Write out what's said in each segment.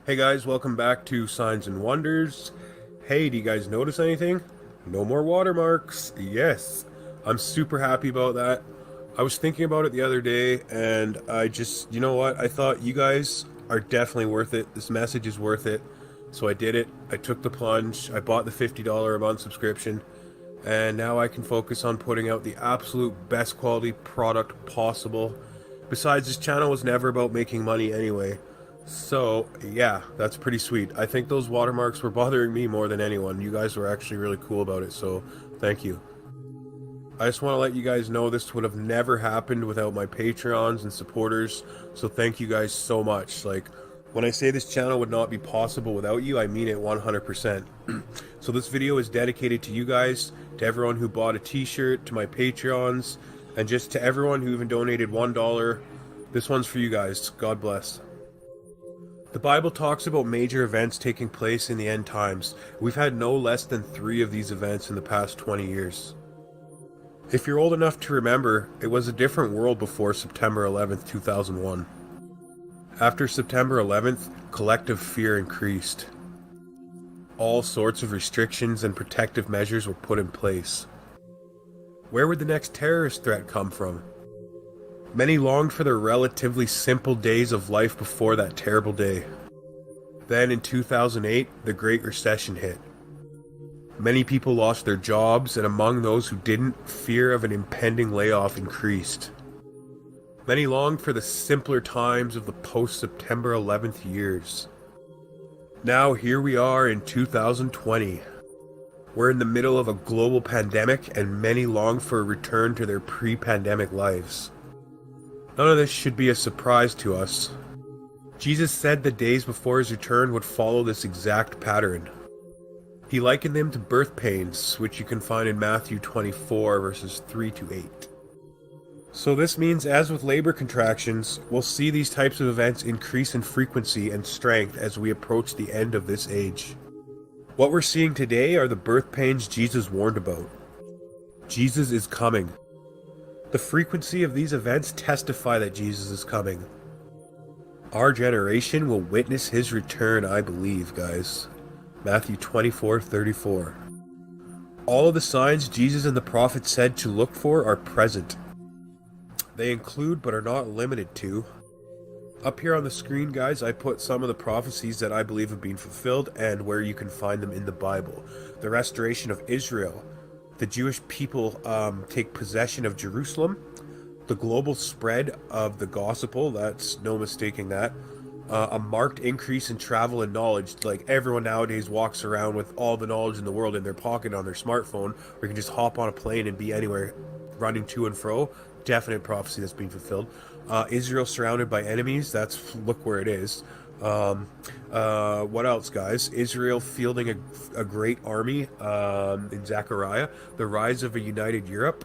Hey guys, welcome back to Signs and Wonders. Hey, do you guys notice anything? No more watermarks. Yes, I'm super happy about that. I was thinking about it the other day and I just, you know what? I thought you guys are definitely worth it. This message is worth it. So I did it. I took the plunge. I bought the $50 a month subscription. And now I can focus on putting out the absolute best quality product possible. Besides, this channel was never about making money anyway. So, yeah, that's pretty sweet. I think those watermarks were bothering me more than anyone. You guys were actually really cool about it, so thank you. I just want to let you guys know this would have never happened without my Patreons and supporters, so thank you guys so much. Like, when I say this channel would not be possible without you, I mean it 100%. So this video is dedicated to you guys, to everyone who bought a t-shirt, to my Patreons, and just to everyone who even donated $1. This one's for you guys. God bless. The Bible talks about major events taking place in the end times. We've had no less than 3 of these events in the past 20 years. If you're old enough to remember, it was a different world before September 11th, 2001. After September 11th, collective fear increased. All sorts of restrictions and protective measures were put in place. Where would the next terrorist threat come from? Many longed for their relatively simple days of life before that terrible day. Then in 2008, the Great Recession hit. Many people lost their jobs, and among those who didn't, fear of an impending layoff increased. Many longed for the simpler times of the post-September 11th years. Now here we are in 2020. We're in the middle of a global pandemic, and many long for a return to their pre-pandemic lives. None of this should be a surprise to us. Jesus said the days before his return would follow this exact pattern. He likened them to birth pains, which you can find in Matthew 24, verses 3 to 8. So this means, as with labor contractions, we'll see these types of events increase in frequency and strength as we approach the end of this age. What we're seeing today are the birth pains Jesus warned about. Jesus is coming. The frequency of these events testify that Jesus is coming. Our generation will witness his return, I believe, guys. Matthew 24:34. All of the signs Jesus and the prophets said to look for are present. They include, but are not limited to. Up here on the screen, guys, I put some of the prophecies that I believe have been fulfilled and where you can find them in the Bible. The restoration of Israel. The Jewish people take possession of Jerusalem. The global spread of the gospel, that's no mistaking that. A marked increase in travel and knowledge. Like, everyone nowadays walks around with all the knowledge in the world in their pocket on their smartphone, or you can just hop on a plane and be anywhere running to and fro. Definite prophecy that's being fulfilled. Israel surrounded by enemies, that's, look where it is. What else, guys? Israel fielding a great army in Zechariah. The rise of a united Europe.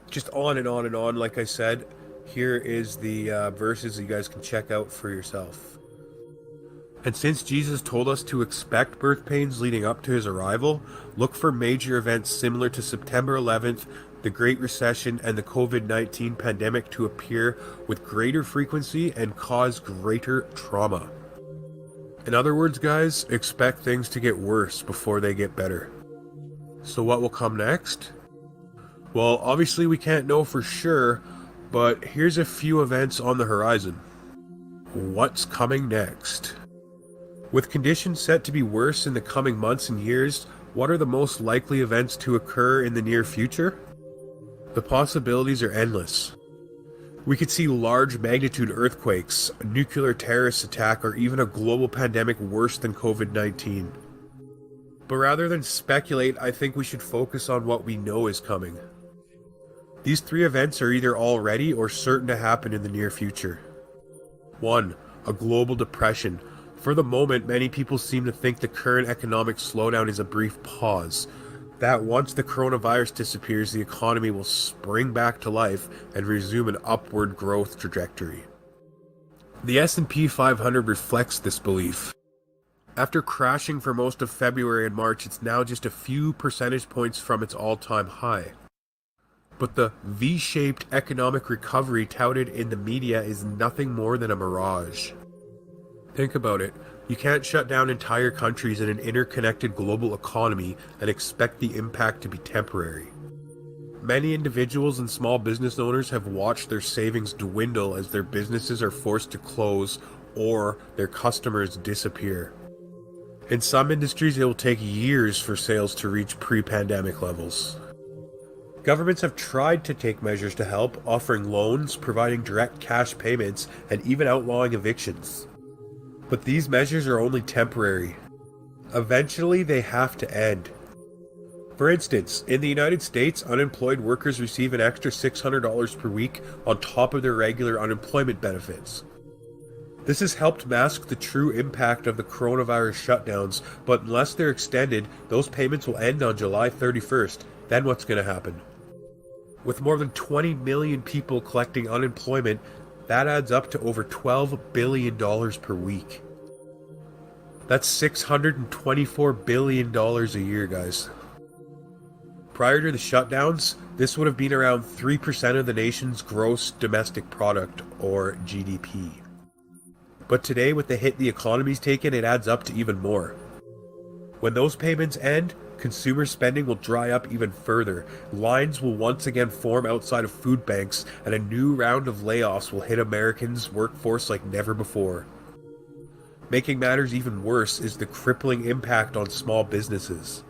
Just on and on and on. Like I said, here is the verses you guys can check out for yourself. And since Jesus told us to expect birth pains leading up to his arrival, look for major events similar to September 11th, the Great Recession, and the COVID-19 pandemic to appear with greater frequency and cause greater trauma. In other words, guys, expect things to get worse before they get better. So what will come next? Well, obviously we can't know for sure, but here's a few events on the horizon. What's coming next? With conditions set to be worse in the coming months and years, what are the most likely events to occur in the near future? The possibilities are endless. We could see large magnitude earthquakes, a nuclear terrorist attack, or even a global pandemic worse than COVID-19. But rather than speculate, I think we should focus on what we know is coming. These 3 events are either already or certain to happen in the near future. 1. A global depression. For the moment, many people seem to think the current economic slowdown is a brief pause. That once the coronavirus disappears, the economy will spring back to life and resume an upward growth trajectory. The S&P 500 reflects this belief. After crashing for most of February and March, it's now just a few percentage points from its all-time high. But the V-shaped economic recovery touted in the media is nothing more than a mirage. Think about it. You can't shut down entire countries in an interconnected global economy and expect the impact to be temporary. Many individuals and small business owners have watched their savings dwindle as their businesses are forced to close or their customers disappear. In some industries, it will take years for sales to reach pre-pandemic levels. Governments have tried to take measures to help, offering loans, providing direct cash payments, and even outlawing evictions. But these measures are only temporary. Eventually, they have to end. For instance, in the United States, unemployed workers receive an extra $600 per week on top of their regular unemployment benefits. This has helped mask the true impact of the coronavirus shutdowns, but unless they're extended, those payments will end on July 31st. Then what's going to happen? With more than 20 million people collecting unemployment, that adds up to over $12 billion per week. That's $624 billion a year, guys. Prior to the shutdowns, this would have been around 3% of the nation's gross domestic product, or GDP. But today, with the hit the economy's taken, it adds up to even more. When those payments end, consumer spending will dry up even further. Lines will once again form outside of food banks, and a new round of layoffs will hit Americans' workforce like never before. Making matters even worse is the crippling impact on small businesses.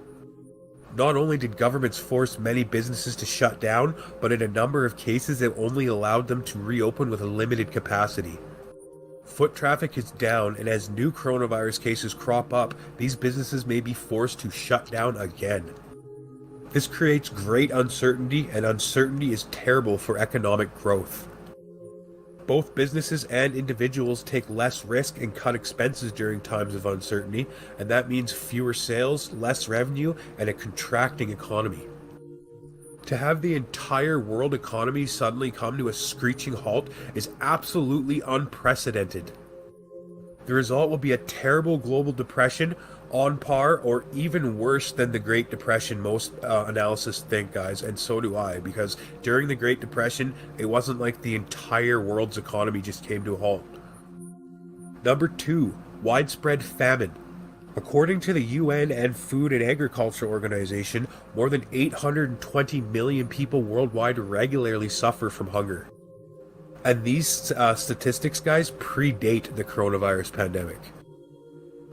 Not only did governments force many businesses to shut down, but in a number of cases it only allowed them to reopen with a limited capacity. Foot traffic is down, and as new coronavirus cases crop up, these businesses may be forced to shut down again. This creates great uncertainty, and uncertainty is terrible for economic growth. Both businesses and individuals take less risk and cut expenses during times of uncertainty, and that means fewer sales, less revenue, and a contracting economy. To have the entire world economy suddenly come to a screeching halt is absolutely unprecedented. The result will be a terrible global depression, on par or even worse than the Great Depression most analysts think, guys, and so do I, because during the Great Depression, it wasn't like the entire world's economy just came to a halt. Number 2, widespread famine. According to the UN and Food and Agriculture Organization, more than 820 million people worldwide regularly suffer from hunger. And these statistics, guys, predate the coronavirus pandemic.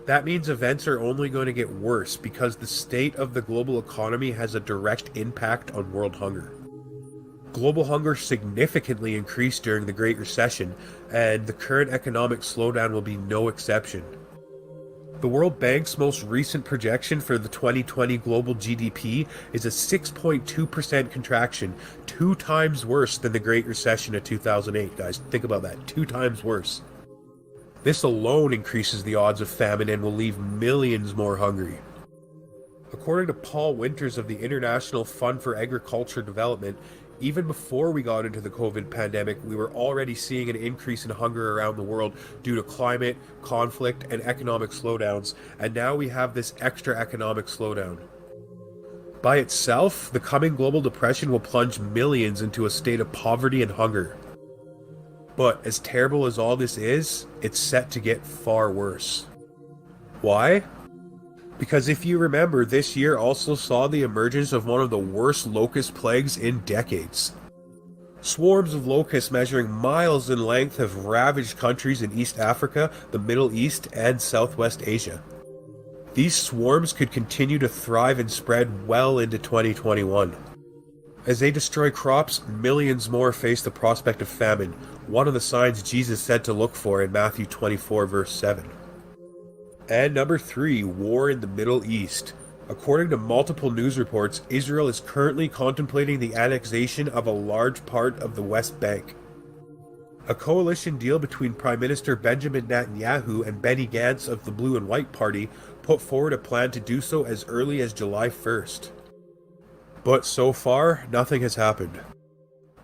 That means events are only going to get worse because the state of the global economy has a direct impact on world hunger. Global hunger significantly increased during the Great Recession, and the current economic slowdown will be no exception. The World Bank's most recent projection for the 2020 global GDP is a 6.2% contraction, 2 times worse than the Great Recession of 2008, guys. Think about that, 2 times worse. This alone increases the odds of famine and will leave millions more hungry. According to Paul Winters of the International Fund for Agriculture Development, even before we got into the COVID pandemic, we were already seeing an increase in hunger around the world due to climate, conflict, and economic slowdowns, and now we have this extra economic slowdown. By itself, the coming global depression will plunge millions into a state of poverty and hunger. But as terrible as all this is, it's set to get far worse. Why? Because if you remember, this year also saw the emergence of one of the worst locust plagues in decades. Swarms of locusts measuring miles in length have ravaged countries in East Africa, the Middle East, and Southwest Asia. These swarms could continue to thrive and spread well into 2021. As they destroy crops, millions more face the prospect of famine, one of the signs Jesus said to look for in Matthew 24 verse 7. And number 3, war in the Middle East. According to multiple news reports, Israel is currently contemplating the annexation of a large part of the West Bank. A coalition deal between Prime Minister Benjamin Netanyahu and Benny Gantz of the Blue and White Party put forward a plan to do so as early as July 1st. But so far, nothing has happened.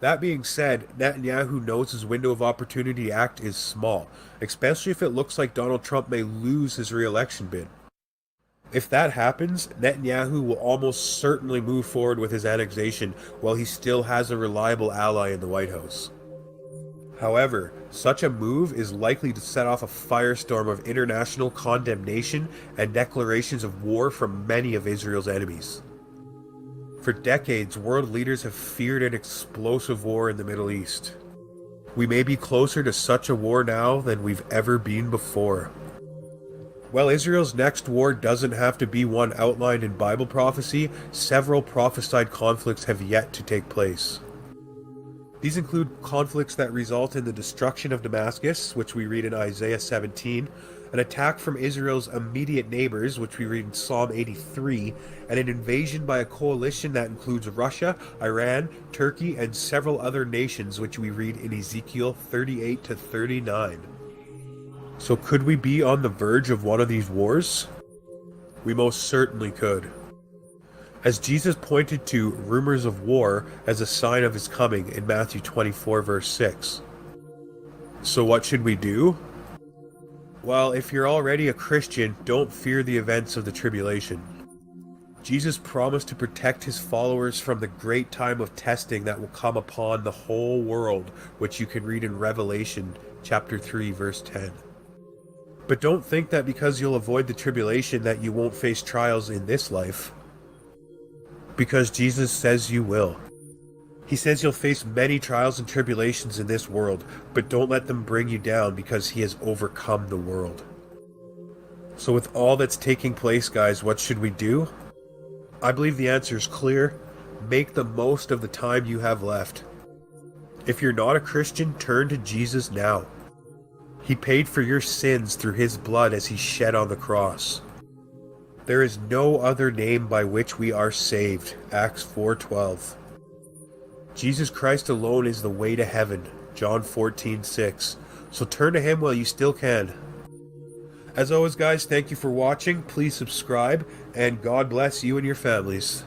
That being said, Netanyahu knows his window of opportunity to act is small, especially if it looks like Donald Trump may lose his re-election bid. If that happens, Netanyahu will almost certainly move forward with his annexation while he still has a reliable ally in the White House. However, such a move is likely to set off a firestorm of international condemnation and declarations of war from many of Israel's enemies. For decades, world leaders have feared an explosive war in the Middle East. We may be closer to such a war now than we've ever been before. While Israel's next war doesn't have to be one outlined in Bible prophecy, several prophesied conflicts have yet to take place. These include conflicts that result in the destruction of Damascus, which we read in Isaiah 17, an attack from Israel's immediate neighbors, which we read in Psalm 83, and an invasion by a coalition that includes Russia, Iran, Turkey, and several other nations, which we read in Ezekiel 38 to 39. So could we be on the verge of one of these wars? We most certainly could. As Jesus pointed to rumors of war as a sign of his coming in Matthew 24 verse 6. So what should we do? Well, if you're already a Christian, don't fear the events of the tribulation. Jesus promised to protect his followers from the great time of testing that will come upon the whole world, which you can read in Revelation chapter 3 verse 10. But don't think that because you'll avoid the tribulation that you won't face trials in this life. Because Jesus says you will. He says you'll face many trials and tribulations in this world, but don't let them bring you down because he has overcome the world. So with all that's taking place, guys, what should we do? I believe the answer is clear. Make the most of the time you have left. If you're not a Christian, turn to Jesus now. He paid for your sins through his blood as he shed on the cross. There is no other name by which we are saved. Acts 4:12. Jesus Christ alone is the way to heaven. John 14:6. So turn to him while you still can. As always, guys, thank you for watching. Please subscribe, and God bless you and your families.